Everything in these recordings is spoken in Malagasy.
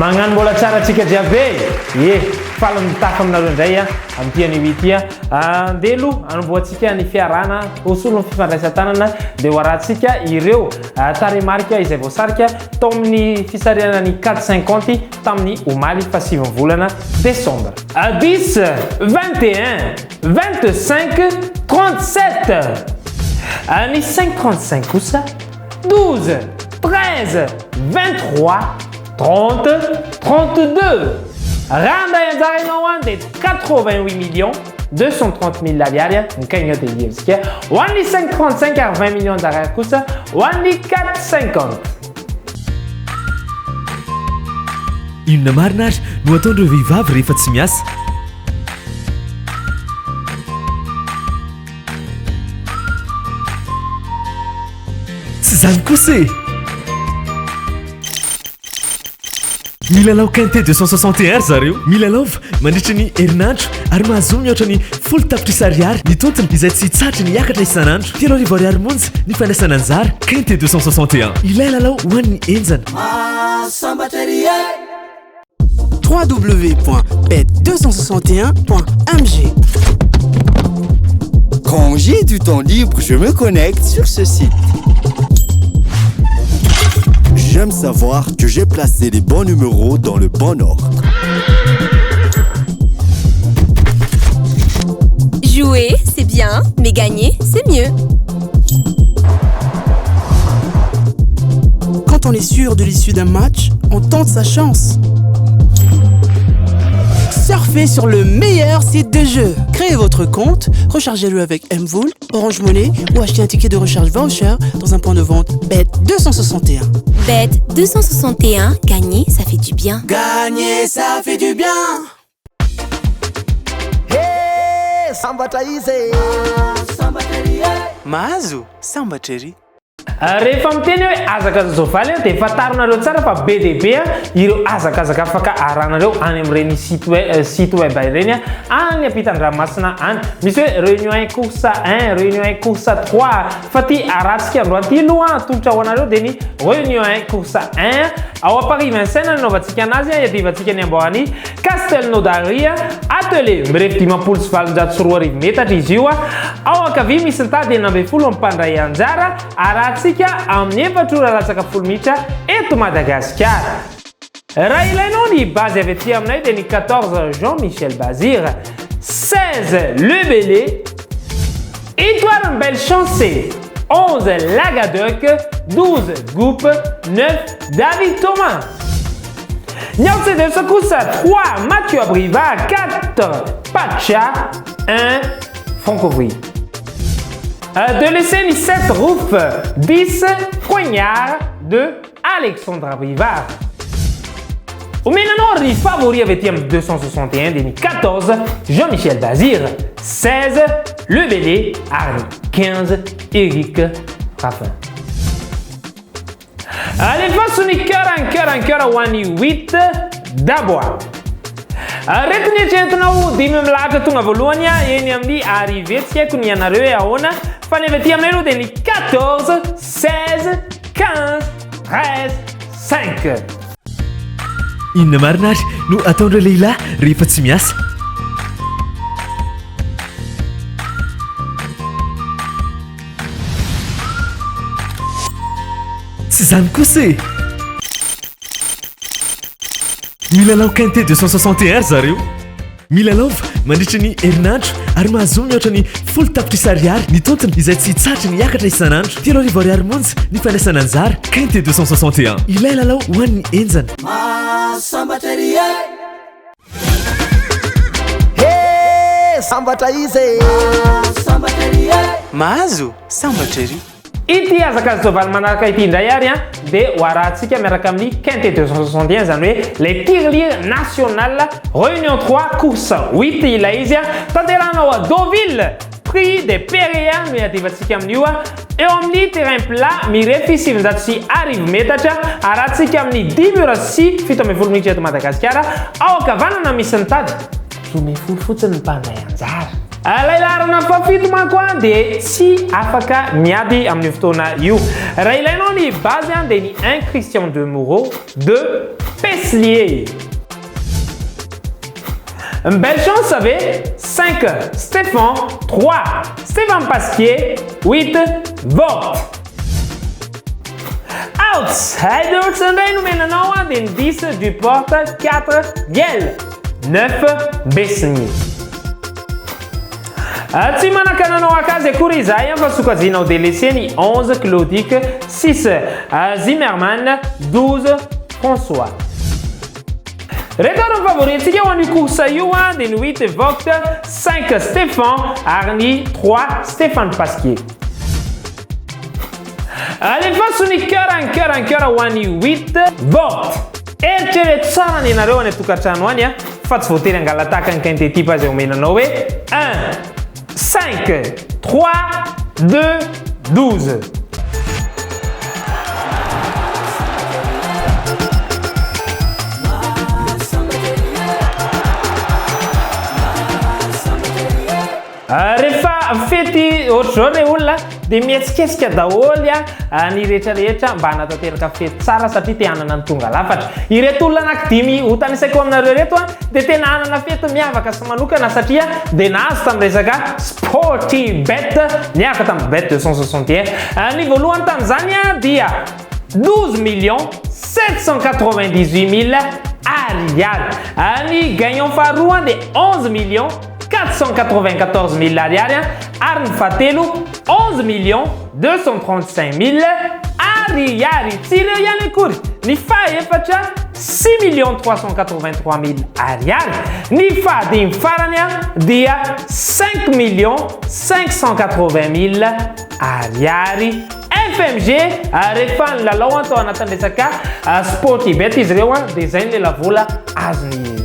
Magnano mbola tsara atsika jiaby fala mitafa aminareo indray amin'ity anio ity andelo anomboantsika ny fiarana hosolon'ny fifandraisan-tanana dia hoarahantsika ireo taremarika izay voasarika tao amin'ny fisariana ny 450 tamin'ny omaly fa 7 volana décembre 10 21 25 37 ny 535 kosa 12 13 23 30 32 Randa yanzarainao de 88 millions 230 000 lariary mikaigna de ievsika hoan'ny 535 ary 20 millions d'ariary kosa hoan'ny 450 inona marina ary no ataondreo vehivavy rehefa tsy miasa tsy zany kosa milalao quinté 261 zareo milalaova mandritra ny herinandro ary mahazomy mihoatra ny folo tapitrisa ariary ny tontony izay tsy tsatra ny hiakatra isanandro 3 ariary monja ny fandraisana anjara quinté 261 ilay lalao hoan'ny enjana www.bet261.mg. Quand j'ai du temps libre, je me connecte sur ce site. J'aime savoir que j'ai placé les bons numéros dans le bon ordre. Jouer, c'est bien, mais gagner, c'est mieux. Quand on est sûr de l'issue d'un match, on tente sa chance. Surfez sur le meilleur site de jeu. Créez votre compte, rechargez-le avec Mvool, Orange Money ou achetez un ticket de recharge voucher dans un point de vente Bet261. Bet261, gagner, ça fait du bien. Gagner, ça fait du bien. Hey, Sambathaïse. Mahazo, Sambatheri. rehefa miteny hoe azakazao valy dia fantarinareo tsara fa be dia be ireo azakazaka afaka aranareo any amin'ireny site web ireny any ampitan-dranomasina any misy hoe réunion 1 course 1 réunion 1 course 3 fa ty arahantsika androany ty aloha tongotra ho anareo dia ny réunion 1 course 1 ao Paris-Vincennes nanaovantsika anazy iadivantsika ny amboany Castelnaudary atelier mirefy 5valonjato metatra izy io ao ankavia misy nitady 9 mpandray anjara arahantsika amin'ny 4 latsaka 10 minitra eto Madagasikara. Raha ilainao ny base avy aty aminay dia ny 14 Jean-Michel Bazir, 16 Le Bellé, Étoile Belle Chancée, 11 Lagadec, 12 Goupe, 9 David Thomas. Nyautsé de Secousse, 3 Mathieu Abriva, 4 Pacha, 1 Francouvry. De l'essai 7 Rouf, 10 Poignard, 2 Alexandra Brivard. Au Ménanor, les favoris avec 261, 14 Jean-Michel Bazir, 16 Le Bellé, Arnie, 15 Eric Raffin. Les faces sont en cœur à 8 Dabois. Retina centinao dimy milahatra tonga voalohany eny amin'ny arrivetsika ny anareo ahoana fa ny avy aty aminay aloha dia ny 14 16 15 13 5 inona marina ary no ataondreo lehilahy rehefa tsy miasa tsy zany kosa milalao quinté 261 zareo milalaova mandritra ny herinandro ary mahazomy mihoatra ny folo tapitrisa ariary ny tontony izay tsy tsatra ny hiakatra isanandro 3 ariary monja ny fandraisana anjara quinté 261 ilay lalao hoan'ny enjana Hey, Sambathaïse. Mahazo, Sambatheri. ity azakazao valy manaraka ity indray ary dia hoarahantsika miaraka amin'ny quinté 261 zany hoe les tireliers national réunion 3 course 8 ilay izy tanterahanao Deauville prix des Perrier miadivantsika amin'io eo amin'ny terrain plat mirefy 700 metatra arahantsika amin'ny 10 heures sy 17 minitra eto Madagasikara ao ankavanana misy nitady 10 fotsiny ny mpandray anjara. Lailarana fafito manko dia tsy afaka miady amin'ny fotoana io. Raha ilainao ny base dia ny 1 Christian de Moreau, 2 Peslier. Une belle chance avec 5 Stéphane, 3 Stéphane Pasquier, 8 Vogt. Outsiders indray no menanao dia ny 10 Duporte, 4 Giel, 9 Bessigny. Tsy manakananao akazy akory izay fa sokajianao dia leseny 11 Claudic, 6 Zimmerman, 12 François. Retorno favoritsika eo an'io course io dia ny 8 Vogt, 5 Stéphane ary ny 3 Stéphane Pasquier. Alefaso ny cœur ho an'ny 8 Vogt. Eritrereto tsara ny ianareo any atokantrano any fa tsy voatery angalataka ny quinte type azy omenanao hoe 1 5 3 2 12. Rehefa fety ohatr'izao ilay olona dia mihetsiketsika daholo ny rehetrarehetra mba hanatanteraka fety tsara satria te hanana ny tonga lafatra. Ireto olona anankidimy ho tanisaiko aminareo reto dia tena hanana fety miavaka sy manokana satria dia nahazo tamin'ny resaka Sportybet niaraka tamin'ny Bet 261. Ny voalohany tamin'izany dia 12 798 000 ariary. Ny gagnant faharoa dia 11 494 000 ariary ary ny fahatelo 11 235 000 ariary. Tsy ireo ihany akory, ny fahaefatra 6 383 000 ariary. Ny fahadimy farany dia 5 580 000 ariary. FMG rehefa nilalao atao anatin'ny resaka Sportybet izy ireo dia izay ny lavola azony.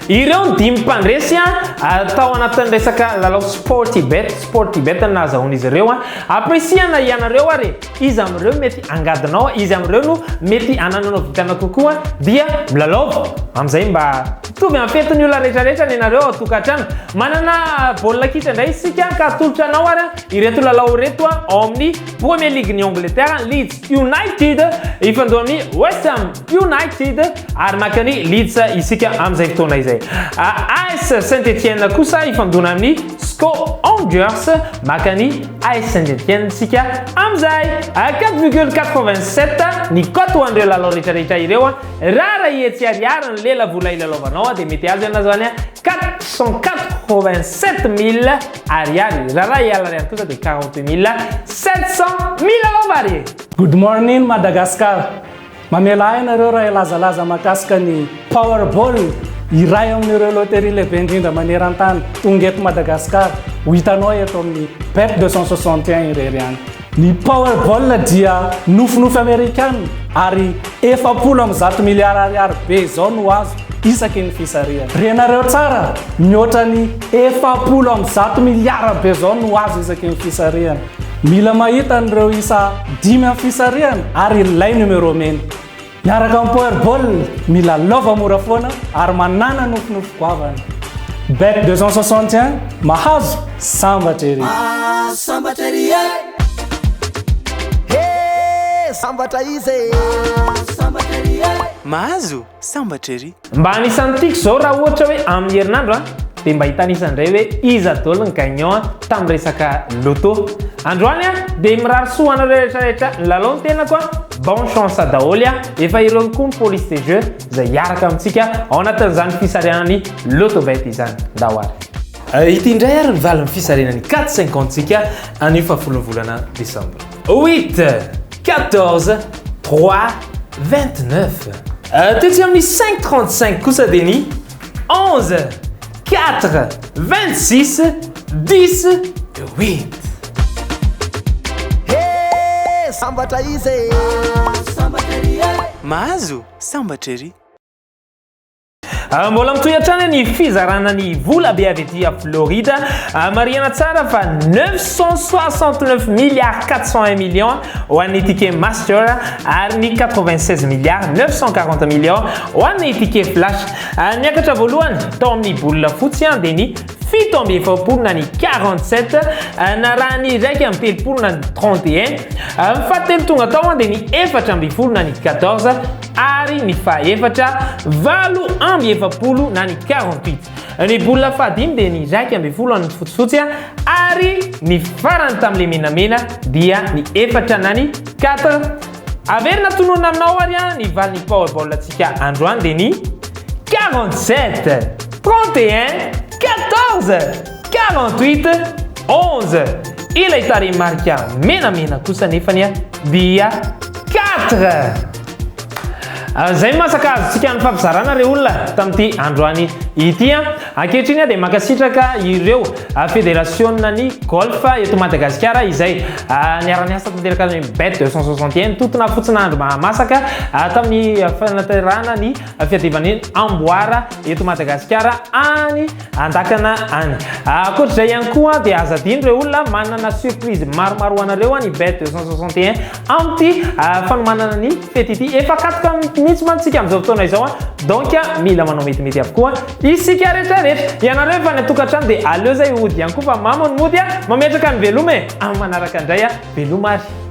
Ireo ny dimy mpandresy atao anatin'ny resaka lalao Sportybet nahazahoana izy ireo apresiana ianareo ary izy amin'ireo mety angadinao, izy amin'ireo no mety anananao vitana kokoa dia milalao amin'izay mba tovy amin'ny fetin'ny olona rehetrarehetra ny ianareo atokantrano. Manana baolina kitra indray isika ka atolotranao ary ireto lalao reto ao amin'ny Premier League ny Angleterre, Leeds United ifandona amin'ny West Ham United ary makany Leeds isika amin'izay fotoana izay. AS Saint-Etienne kosa ifandona amin'ny SCO Angers makany AS Saint-Etienne sika amin'izay 4,87 ny cote ho an'ireo lalao rehetrarehetra ireo raha ihetsy ariary ny lela vola ilalaovanao dia mety azy ana zany 487 000 ariary. Raha iala ariary kosa dia 48 700 000 ariary. Good morning Madagascar. Mamela ianareo raha ilazalaza mahakasika ny Powerball iray amin'ireo loterie lehibe indrindra maneran-tany tonga eto Madagascar. Ho hitanao eto amin'ny Bet 261 irery any. Ny Powerball dia nofinofy Amerikana ary 410 miliara ariary be izao no azo isaky ny fisariana. Renareo tsara, mihoatra ny 410 miliara be izao no azo isaky ny fisariana. Mila mahita an'ireo isa 5 amin'ny fisariana ary ilay numero mena. Miaraka amin'ny Powerball mila lova mora foana ary manana nofinofy goavana. Bet 261 mahazo sambatra ery. Sambatra ery. Sambatra izy. Sambatra ery. Mahazo sambatra ery. Mba anisan'ny tiako zao raha ohatra hoe amin'ny herinandro dia mba hitanisa indray hoe iza daholo ny gagnant tamin'ny resaka loto. Androany dia mirary soa anareo rehetrarehetra ny lalao ny tenako bonne chance daholo efa ireo koa ny police de jeu izay hiaraka amintsika ao anatin'izany fisarianany Lotobet izany dahoary. Ity indray ary ny valin'ny fisarinany 450 sika anio fahafolon'ny volana Décembre. 8 14 3 29. Tetsy amin'ny 535 kosa dia ny 11 4 26 10 8. Sambatra izy. Sambatra ery. Mahazo sambatra ery. mbola mitoyatrany ny fizarana ny vola be avy aty à Floride mariana tsara fa 969 milliards 401 millions ho an'ny ticket master ary ny 96 milliards 940 millions ho an'ny ticket flash niakatra voalohany tao amin'ny bola fotsy dia ny fito amby efapolo na ny 47 na raha ny raiky amby telopolo na ny 31 fahatelo tonga tao dia ny efatra amby folo na ny 14 ary ny fahaefatra valo amby efapolo na ny 48 ny bola fahadimy dia ny raiky amby folo na ny fotsifotsy ary ny farany tam'le menamena dia ny efatra na ny 4 averina tonona aminao ary ny valin'ny powerball atsika androany dia ny 47 31 14 48 11 ilay tarehimarika menamena kosa nefany dia 4 zay masaka azontsika ny fampizarana reo olona tamin'ity androany ity ankehitriny dia makasitraka ireo fédération ny golf eto Madagasikara izay niara-niasa tanteraka ny bet 261 totona fotsin'andro masaka tamin'ny fanaterana ny fiadivany amboara eto Madagasikara any andakana any akoatr'izay ihany koa dia azadiny reo olona manana surprise maromaro ho anareo ny bet 261 amin'ity fanomanana ny fety ity efa katoka mihitsy mantsika amin'izao fotoana izao donc mila manao metimety avokoa isika rehetrarehetra ianareo efa natokatrano dia aleo zay ody ihany koa fa mamony mody mametraka ny velomy amin'ny manaraka indray velomary